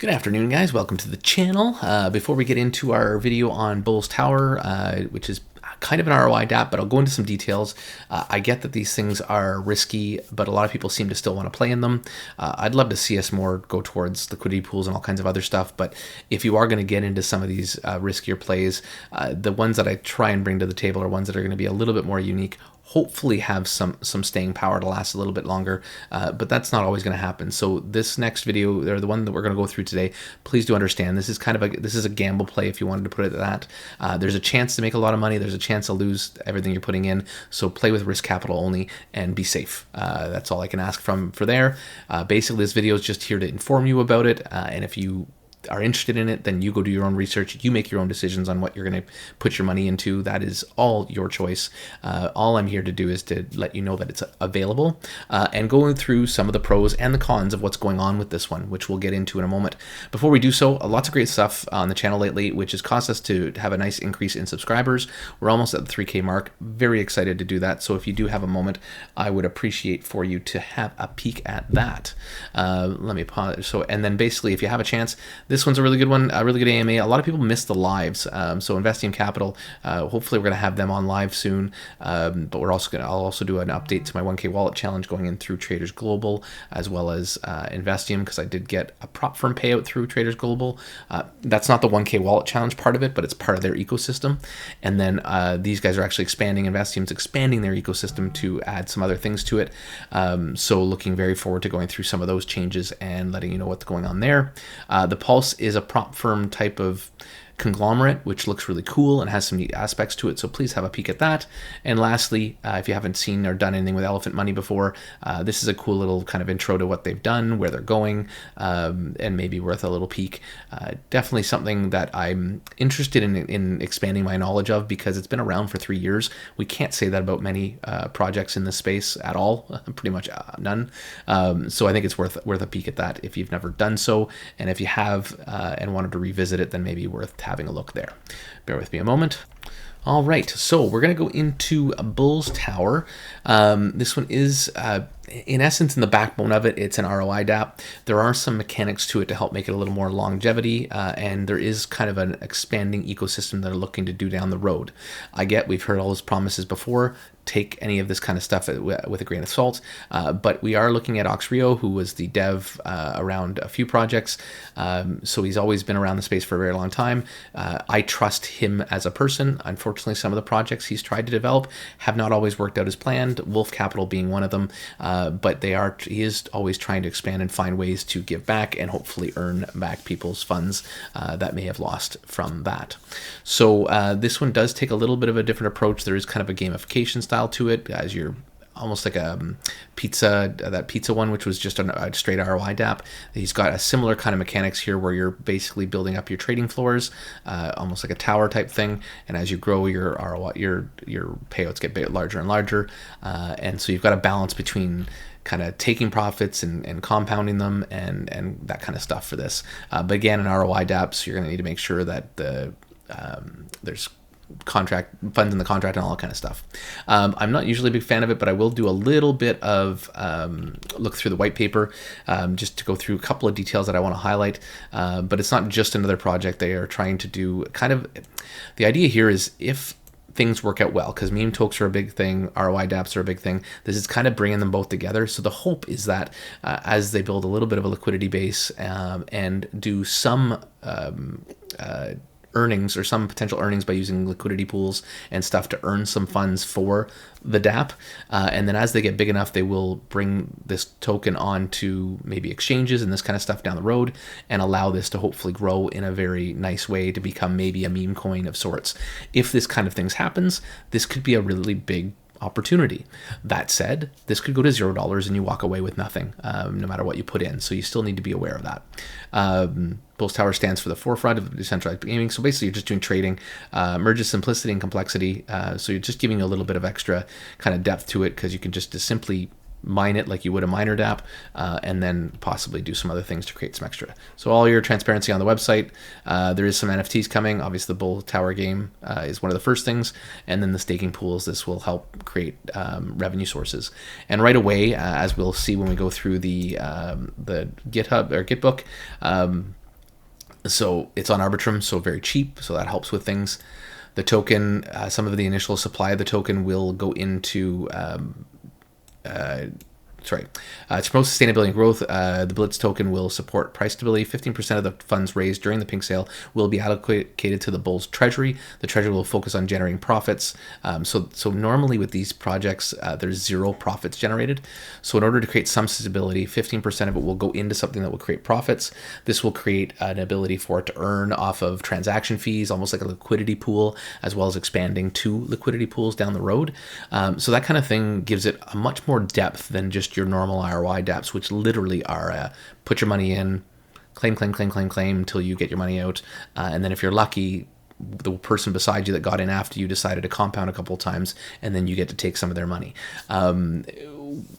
Good afternoon, guys. Welcome to the channel. Before we get into our video on Bullz Tower, which is kind of an ROI Dapp, but I'll go into some details. I get that these things are risky, but a lot of people seem to still want to play in them. I'd love to see us more go towards liquidity pools and all kinds of other stuff, but if you are going to get into some of these riskier plays, the ones that I try and bring to the table are ones that are going to be a little bit more unique, hopefully have some staying power to last a little bit longer, but that's not always going to happen. So this next video, or the one that we're going to go through today, please do understand this is kind of a gamble play, if you wanted to put it at that. There's a chance to make a lot of money. There's a chance to lose everything you're putting in. So play with risk capital only and be safe. That's all I can ask for there. Basically, this video is just here to inform you about it, and if you are interested in it, then you go do your own research. You make your own decisions on what you're going to put your money into. That is all your choice. All I'm here to do is to let you know that it's available and going through some of the pros and the cons of what's going on with this one, which we'll get into in a moment. Before we do so, lots of great stuff on the channel lately, which has caused us to have a nice increase in subscribers. We're almost at the 3K mark. Very excited to do that. So if you do have a moment, I would appreciate for you to have a peek at that. Let me pause. So, and then basically, if you have a chance, this one's a really good one, a really good AMA. A lot of people miss the lives, so investing in capital. Hopefully, we're going to have them on live soon. But we're also I'll also do an update to my 1K wallet challenge going in through Traders Global, as well as Investium, because I did get a prop firm payout through Traders Global. That's not the 1K wallet challenge part of it, but it's part of their ecosystem. And then these guys are actually expanding. Investium's expanding their ecosystem to add some other things to it. So looking very forward to going through some of those changes and letting you know what's going on there. The Pulse is a prop firm type of conglomerate, which looks really cool and has some neat aspects to it, so please have a peek at that. And lastly, if you haven't seen or done anything with Elephant Money before, this is a cool little kind of intro to what they've done, where they're going, and maybe worth a little peek. Definitely something that I'm interested in expanding my knowledge of, because it's been around for 3 years. We can't say that about many projects in this space at all, pretty much none. So I think it's worth a peek at that if you've never done so, and if you have and wanted to revisit it, then maybe worth having a look there. Bear with me a moment. All right, so we're going to go into Bullz Tower. This one is, in essence, in the backbone of it, it's an ROI Dapp. There are some mechanics to it to help make it a little more longevity, and there is kind of an expanding ecosystem that are looking to do down the road. We've heard all those promises before. Take any of this kind of stuff with a grain of salt, but we are looking at Oxrio, who was the dev around a few projects, so he's always been around the space for a very long time. I trust him as a person. Unfortunately, some of the projects he's tried to develop have not always worked out as planned, Wolf Capital being one of them, but he is always trying to expand and find ways to give back and hopefully earn back people's funds that may have lost from that. So this one does take a little bit of a different approach. There is kind of a gamification style to it, as you're almost like a pizza, that pizza one, which was just a straight ROI Dapp. He's got a similar kind of mechanics here, where you're basically building up your trading floors, almost like a tower type thing. And as you grow, your ROI, your payouts get larger and larger, and so you've got a balance between kind of taking profits and compounding them and that kind of stuff for this. But again, an ROI Dapp, so you're going to need to make sure that there's contract funds in the contract and all that kind of stuff. I'm not usually a big fan of it, but I will do a little bit of look through the white paper, just to go through a couple of details that I want to highlight. But it's not just another project. They are trying to do the idea here is, if things work out well, because meme tokes are a big thing, ROI Dapps are a big thing, this is kind of bringing them both together. So the hope is that as they build a little bit of a liquidity base and do some earnings, or some potential earnings by using liquidity pools and stuff to earn some funds for the Dapp, and then as they get big enough, they will bring this token on to maybe exchanges and this kind of stuff down the road, and allow this to hopefully grow in a very nice way to become maybe a meme coin of sorts. If this kind of things happens, this could be a really big opportunity. That said, this could go to $0 and you walk away with nothing, no matter what you put in. So you still need to be aware of that. Bullz Tower stands for the forefront of decentralized gaming. So basically, you're just doing trading, merges simplicity and complexity. So you're just giving a little bit of extra kind of depth to it, because you can just simply mine it like you would a miner Dapp, and then possibly do some other things to create some extra. So all your transparency on the website. There is some NFTs coming. Obviously, the Bullz Tower game is one of the first things, and then the staking pools. This will help create revenue sources. And right away, as we'll see when we go through the GitHub or Gitbook, So it's on Arbitrum, so very cheap. So that helps with things. The token, some of the initial supply of the token will go into to promote sustainability and growth, the Bullz token will support price stability. 15% of the funds raised during the pink sale will be allocated to the Bullz treasury. The treasury will focus on generating profits. So normally with these projects, there's zero profits generated. So in order to create some stability, 15% of it will go into something that will create profits. This will create an ability for it to earn off of transaction fees, almost like a liquidity pool, as well as expanding to liquidity pools down the road. So that kind of thing gives it a much more depth than just your normal ROI Dapps, which literally are put your money in, claim until you get your money out, and then if you're lucky, the person beside you that got in after you decided to compound a couple of times, and then you get to take some of their money.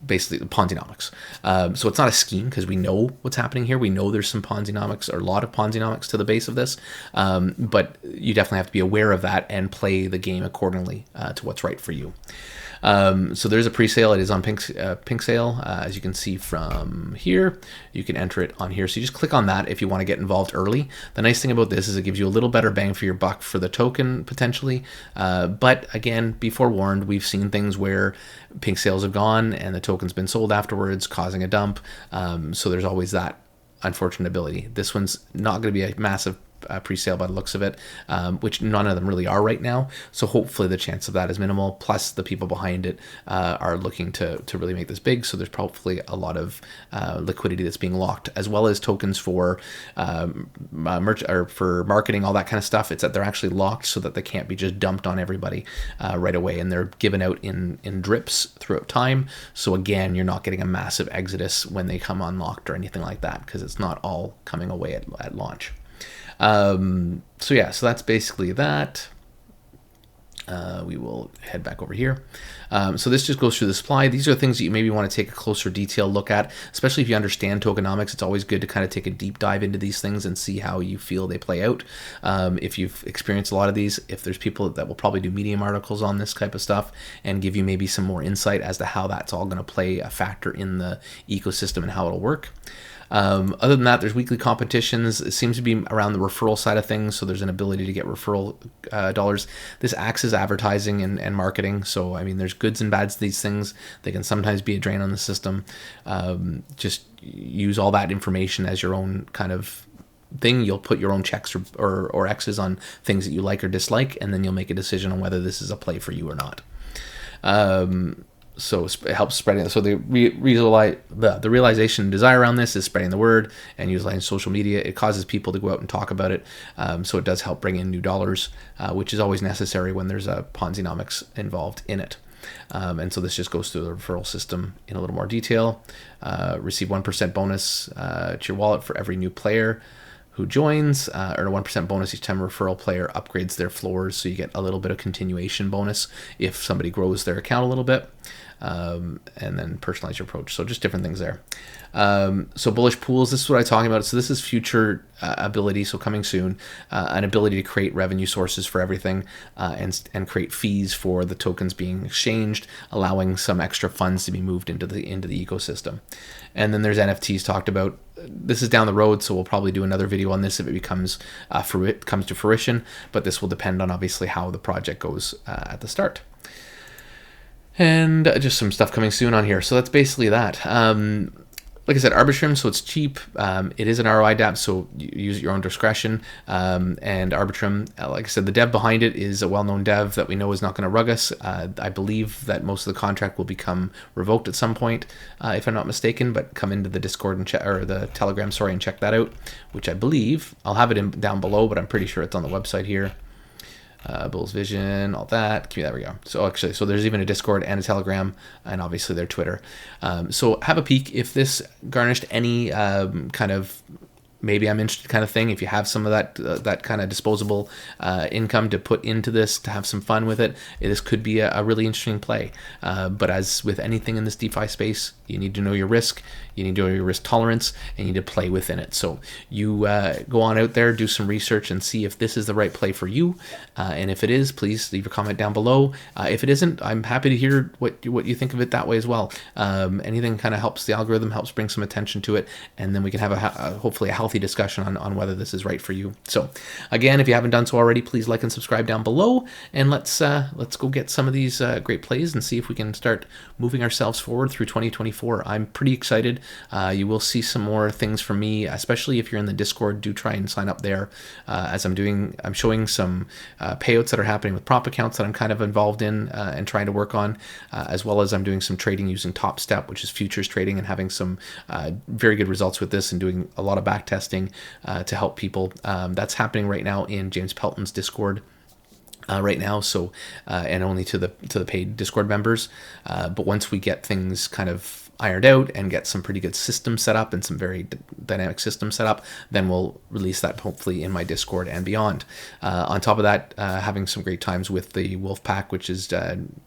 Basically, Ponzinomics. So it's not a scheme because we know what's happening here. We know there's some Ponzinomics or a lot of Ponzinomics to the base of this, but you definitely have to be aware of that and play the game accordingly to what's right for you. So there's a pre-sale. It is on pink sale. As you can see from here, you can enter it on here. So you just click on that if you want to get involved early. The nice thing about this is it gives you a little better bang for your buck for the token potentially. But again, be forewarned, we've seen things where pink sales have gone and the token's been sold afterwards, causing a dump. So there's always that unfortunate ability. This one's not going to be a massive pre-sale by the looks of it, which none of them really are right now. So hopefully the chance of that is minimal. Plus the people behind it are looking to really make this big. So there's probably a lot of liquidity that's being locked, as well as tokens for merch or for marketing, all that kind of stuff. It's that they're actually locked so that they can't be just dumped on everybody right away, and they're given out in drips throughout time. So again, you're not getting a massive exodus when they come unlocked or anything like that, because it's not all coming away at launch. So yeah, so that's basically that. We will head back over here. So this just goes through the supply. These are things that you maybe want to take a closer detailed look at, especially if you understand tokenomics. It's always good to kind of take a deep dive into these things and see how you feel they play out. If you've experienced a lot of these, if there's people that will probably do Medium articles on this type of stuff and give you maybe some more insight as to how that's all going to play a factor in the ecosystem and how it'll work. Other than that, there's weekly competitions. It seems to be around the referral side of things, so there's an ability to get referral dollars. This acts as advertising and marketing, so I mean there's goods and bads to these things. They can sometimes be a drain on the system. Just use all that information as your own kind of thing. You'll put your own checks or X's on things that you like or dislike, and then you'll make a decision on whether this is a play for you or not. So it helps spreading. So the realization and desire around this is spreading the word and utilizing social media. It causes people to go out and talk about it. So it does help bring in new dollars, which is always necessary when there's a Ponzinomics involved in it. And so this just goes through the referral system in a little more detail. Receive 1% bonus to your wallet for every new player who joins, earn a 1% bonus each time a referral player upgrades their floors, so you get a little bit of continuation bonus if somebody grows their account a little bit, and then personalize your approach. So just different things there. So bullish pools, this is what I'm talking about. So this is future ability, so coming soon, an ability to create revenue sources for everything, and create fees for the tokens being exchanged, allowing some extra funds to be moved into the ecosystem. And then there's NFTs talked about. This is down the road, so we'll probably do another video on this if it comes to fruition, but this will depend on obviously how the project goes at the start. And just some stuff coming soon on here. So that's basically that. Like I said, Arbitrum, so it's cheap. It is an ROI Dapp, so you use at your own discretion. And Arbitrum, like I said, the dev behind it is a well-known dev that we know is not going to rug us. I believe that most of the contract will become revoked at some point, if I'm not mistaken. But come into the Discord and check, or the Telegram, sorry, and check that out. Which I believe I'll have it down below, but I'm pretty sure it's on the website here. Bullz Vision, all that. There we go. So actually, so there's even a Discord and a Telegram, and obviously their Twitter. So have a peek. If this garnished any kind of maybe I'm interested kind of thing, if you have some of that kind of disposable income to put into this to have some fun with it, this could be a really interesting play. But as with anything in this DeFi space, you need to know your risk, you need to know your risk tolerance, and you need to play within it. So you go on out there, do some research, and see if this is the right play for you. And if it is, please leave a comment down below. If it isn't, I'm happy to hear what you think of it that way as well. Anything kind of helps the algorithm, helps bring some attention to it, and then we can have hopefully a healthy healthy discussion on whether this is right for you. So again, if you haven't done so already, please like and subscribe down below, and let's go get some of these great plays and see if we can start moving ourselves forward through 2024. I'm pretty excited. You will see some more things from me, especially if you're in the Discord. Do try and sign up there, as I'm showing some payouts that are happening with prop accounts that I'm kind of involved in and trying to work on, as well as I'm doing some trading using Top Step, which is futures trading, and having some very good results with this, and doing a lot of back testing to help people. That's happening right now in James Pelton's Discord right now, so and only to the paid Discord members. But once we get things kind of ironed out and get some pretty good systems set up and some very dynamic systems set up, then we'll release that hopefully in my Discord and beyond. On top of that, having some great times with the Wolf Pack, which is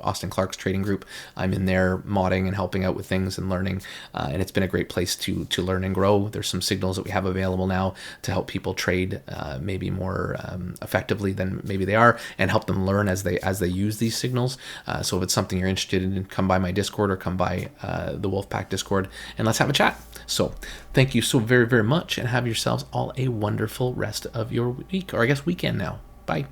Austin Clark's trading group. I'm in there modding and helping out with things and learning, and it's been a great place to learn and grow. There's some signals that we have available now to help people trade maybe more effectively than maybe they are, and help them learn as they use these signals. So if it's something you're interested in, come by my Discord or come by the Wolfpack Discord and let's have a chat. So thank you so very, very much, and have yourselves all a wonderful rest of your week, or I guess weekend now. Bye.